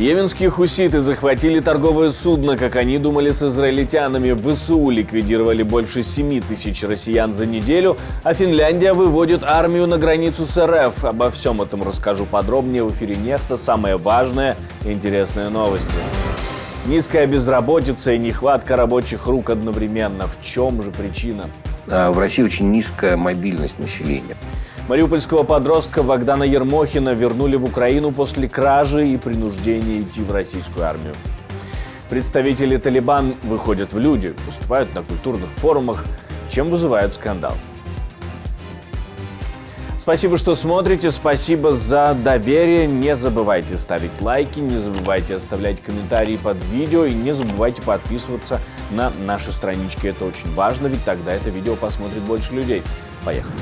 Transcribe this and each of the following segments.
Йеменские хуситы захватили торговое судно, как они думали, с израильтянами. ВСУ ликвидировали больше 7 тысяч россиян за неделю, а Финляндия выводит армию на границу с РФ. Обо всем этом расскажу подробнее в эфире «Нехта». Самые важные и интересные новости. Низкая безработица и нехватка рабочих рук одновременно. В чем же причина? В России очень низкая мобильность населения. Мариупольского подростка Богдана Ермохина вернули в Украину после кражи и принуждения идти в российскую армию. Представители Талибан выходят в люди, выступают на культурных форумах, чем вызывают скандал. Спасибо, что смотрите, спасибо за доверие. Не забывайте ставить лайки, не забывайте оставлять комментарии под видео и не забывайте подписываться на наши странички. Это очень важно, ведь тогда это видео посмотрит больше людей. Поехали.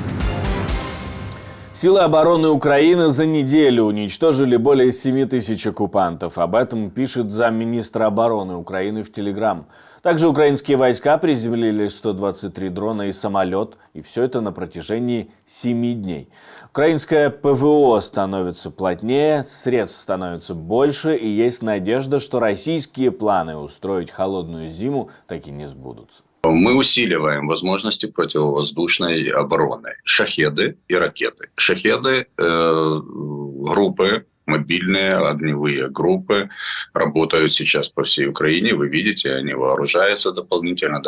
Силы обороны Украины за неделю уничтожили более 7 тысяч оккупантов. Об этом пишет замминистра обороны Украины в Телеграм. Также украинские войска приземлили 123 дрона и самолет, и все это на протяжении 7 дней. Украинское ПВО становится плотнее, средств становится больше, и есть надежда, что российские планы устроить холодную зиму таки не сбудутся. Мы усиливаем возможности противовоздушной обороны. Шахеды и ракеты. Шахеды, группы, мобильные огневые группы работают сейчас по всей Украине. Вы видите, они вооружаются дополнительно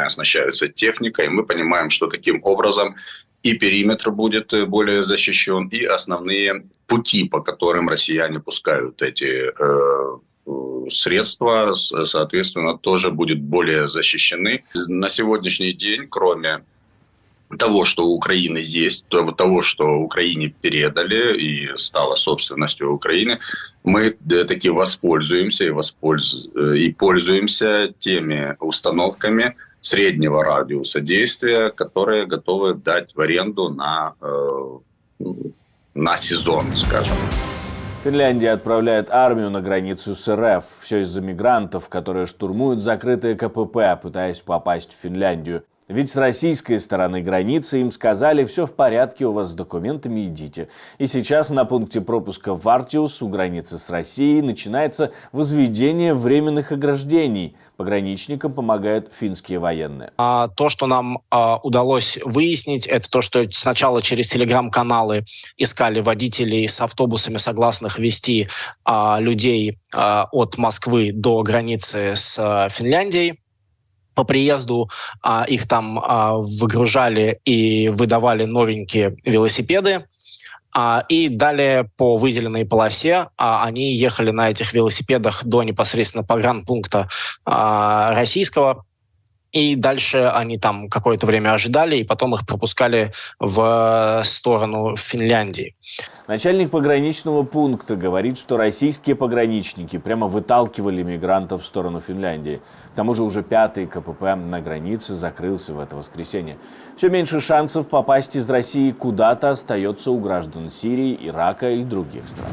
оснащаются техникой. Мы понимаем, что таким образом и периметр будет более защищен, и основные пути, по которым россияне пускают эти средства, соответственно, тоже будут более защищены. На сегодняшний день, кроме того, что у Украины есть, того, что Украине передали и стало собственностью Украины, мы таки воспользуемся и пользуемся теми установками среднего радиуса действия, которые готовы дать в аренду на сезон, скажем. Финляндия отправляет армию на границу с РФ. Все из-за мигрантов, которые штурмуют закрытые КПП, пытаясь попасть в Финляндию. Ведь с российской стороны границы им сказали: все в порядке, у вас с документами, идите. И сейчас на пункте пропуска в Вартиус у границы с Россией начинается возведение временных ограждений. Пограничникам помогают финские военные. То, что нам удалось выяснить, это то, что сначала через телеграм-каналы искали водителей с автобусами, согласных везти людей от Москвы до границы с Финляндией. По приезду их там выгружали и выдавали новенькие велосипеды. И далее по выделенной полосе они ехали на этих велосипедах до непосредственно погранпункта российского. И дальше они там какое-то время ожидали, и потом их пропускали в сторону Финляндии. Начальник пограничного пункта говорит, что российские пограничники прямо выталкивали мигрантов в сторону Финляндии. К тому же уже 5-й КПП на границе закрылся в это воскресенье. Все меньше шансов попасть из России куда-то остается у граждан Сирии, Ирака и других стран.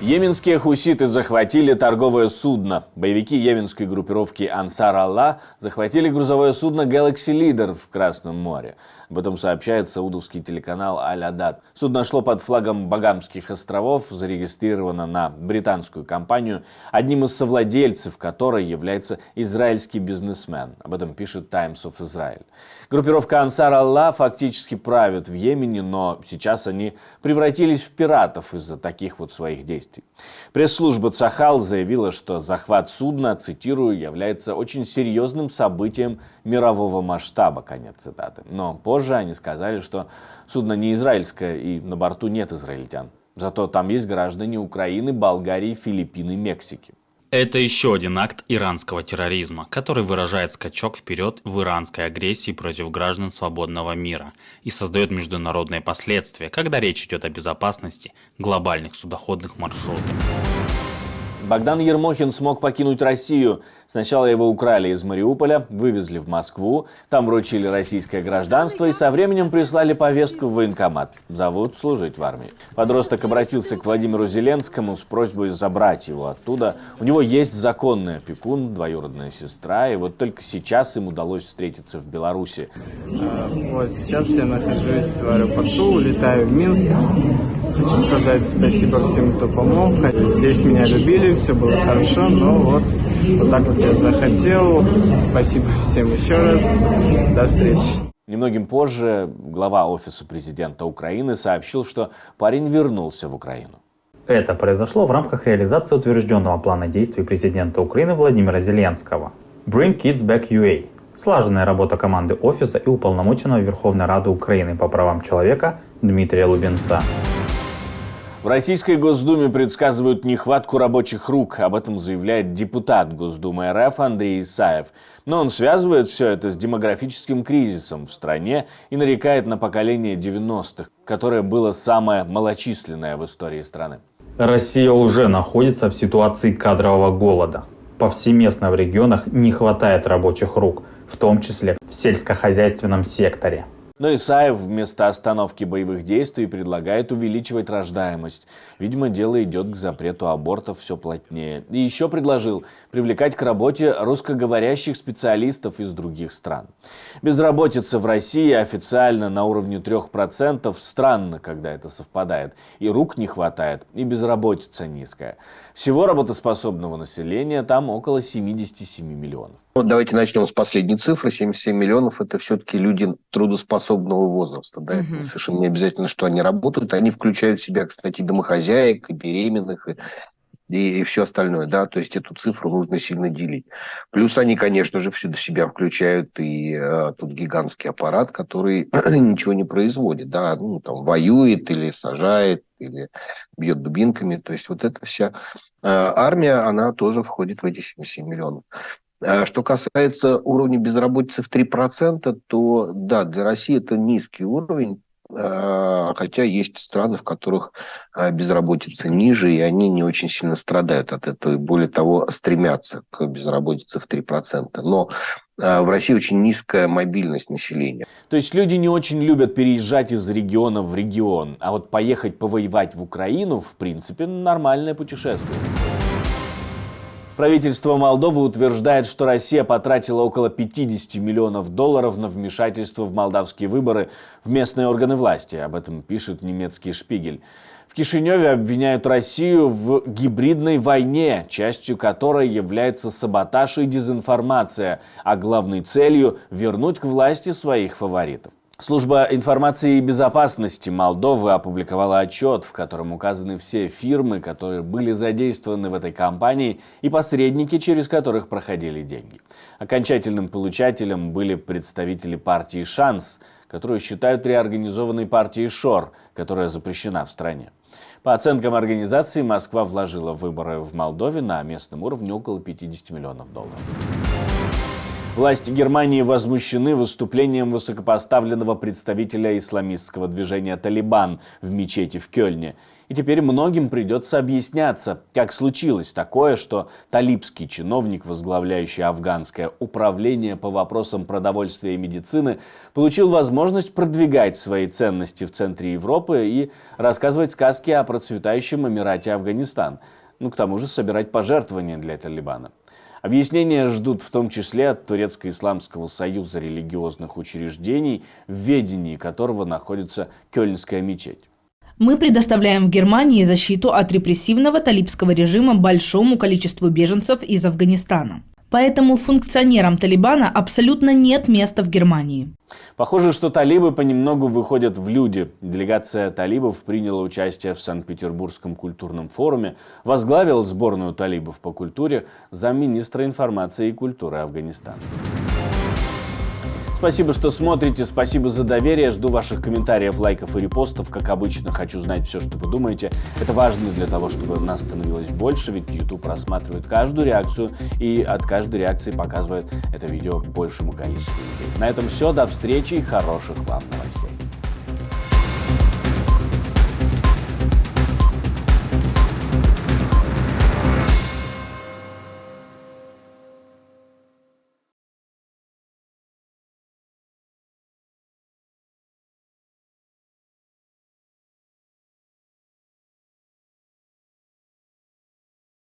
Йеменские хуситы захватили торговое судно. Боевики йеменской группировки Ансар Аллах захватили грузовое судно Galaxy Leader в Красном море. Об этом сообщает саудовский телеканал Аль-Адад. Судно шло под флагом Багамских островов, зарегистрировано на британскую компанию, одним из совладельцев которой является израильский бизнесмен. Об этом пишет Times of Israel. Группировка Ансар Аллах фактически правит в Йемене, но сейчас они превратились в пиратов из-за таких вот своих действий. Пресс-служба Цахал заявила, что захват судна, цитирую, является очень серьезным событием мирового масштаба, конец цитаты. Но позже они сказали, что судно не израильское и на борту нет израильтян. Зато там есть граждане Украины, Болгарии, Филиппин и Мексики. Это еще один акт иранского терроризма, который выражает скачок вперед в иранской агрессии против граждан свободного мира и создает международные последствия, когда речь идет о безопасности глобальных судоходных маршрутов. Богдан Ермохин смог покинуть Россию. Сначала его украли из Мариуполя, вывезли в Москву, там вручили российское гражданство и со временем прислали повестку в военкомат. Зовут служить в армии. Подросток обратился к Владимиру Зеленскому с просьбой забрать его оттуда. У него есть законный опекун, двоюродная сестра, и вот только сейчас им удалось встретиться в Беларуси. Вот сейчас я нахожусь в аэропорту, улетаю в Минск. Хочу сказать спасибо всем, кто помог. Здесь меня любили, все было хорошо, но вот так вот я захотел. Спасибо всем еще раз. До встречи. Немногим позже глава Офиса президента Украины сообщил, что парень вернулся в Украину. Это произошло в рамках реализации утвержденного плана действий президента Украины Владимира Зеленского «Bring Kids Back UA». Слаженная работа команды Офиса и уполномоченного Верховной Рады Украины по правам человека Дмитрия Лубенца. В Российской Госдуме предсказывают нехватку рабочих рук. Об этом заявляет депутат Госдумы РФ Андрей Исаев. Но он связывает все это с демографическим кризисом в стране и нарекает на поколение 90-х, которое было самое малочисленное в истории страны. Россия уже находится в ситуации кадрового голода. Повсеместно в регионах не хватает рабочих рук, в том числе в сельскохозяйственном секторе. Но Исаев вместо остановки боевых действий предлагает увеличивать рождаемость. Видимо, дело идет к запрету абортов все плотнее. И еще предложил привлекать к работе русскоговорящих специалистов из других стран. Безработица в России официально на уровне 3%. Странно, когда это совпадает. И рук не хватает, и безработица низкая. Всего работоспособного населения там около 77 миллионов. Вот давайте начнем с последней цифры. 77 миллионов – это все-таки люди трудоспособного возраста. Да? Это совершенно не обязательно, что они работают. Они включают в себя, кстати, домохозяек, и беременных, и все остальное. Да? То есть эту цифру нужно сильно делить. Плюс они, конечно же, в себя включают и тот гигантский аппарат, который ничего не производит. Да? Ну, там, воюет или сажает, или бьет дубинками. То есть вот эта вся армия, она тоже входит в эти 77 миллионов. Что касается уровня безработицы в 3%, то да, для России это низкий уровень, хотя есть страны, в которых безработица ниже, и они не очень сильно страдают от этого, и более того, стремятся к безработице в 3%. Но в России очень низкая мобильность населения. То есть люди не очень любят переезжать из региона в регион, а вот поехать повоевать в Украину, в принципе, нормальное путешествие. Правительство Молдовы утверждает, что Россия потратила около 50 миллионов долларов на вмешательство в молдавские выборы в местные органы власти. Об этом пишет немецкий «Шпигель». В Кишиневе обвиняют Россию в гибридной войне, частью которой является саботаж и дезинформация, а главной целью – вернуть к власти своих фаворитов. Служба информации и безопасности Молдовы опубликовала отчет, в котором указаны все фирмы, которые были задействованы в этой кампании, и посредники, через которых проходили деньги. Окончательным получателем были представители партии «Шанс», которую считают реорганизованной партией «Шор», которая запрещена в стране. По оценкам организации, Москва вложила в выборы в Молдове на местном уровне около 50 миллионов долларов. Власти Германии возмущены выступлением высокопоставленного представителя исламистского движения «Талибан» в мечети в Кёльне. И теперь многим придется объясняться, как случилось такое, что талибский чиновник, возглавляющий афганское управление по вопросам продовольствия и медицины, получил возможность продвигать свои ценности в центре Европы и рассказывать сказки о процветающем Эмирате Афганистан. К тому же собирать пожертвования для Талибана. Объяснения ждут в том числе от Турецко-Исламского союза религиозных учреждений, в ведении которого находится Кёльнская мечеть. Мы предоставляем в Германии защиту от репрессивного талибского режима большому количеству беженцев из Афганистана. Поэтому функционерам Талибана абсолютно нет места в Германии. Похоже, что талибы понемногу выходят в люди. Делегация талибов приняла участие в Санкт-Петербургском культурном форуме, возглавил сборную талибов по культуре замминистра информации и культуры Афганистана. Спасибо, что смотрите, спасибо за доверие, жду ваших комментариев, лайков и репостов. Как обычно, хочу знать все, что вы думаете. Это важно для того, чтобы нас становилось больше, ведь YouTube просматривает каждую реакцию и от каждой реакции показывает это видео большему количеству людей. На этом все, до встречи и хороших вам новостей.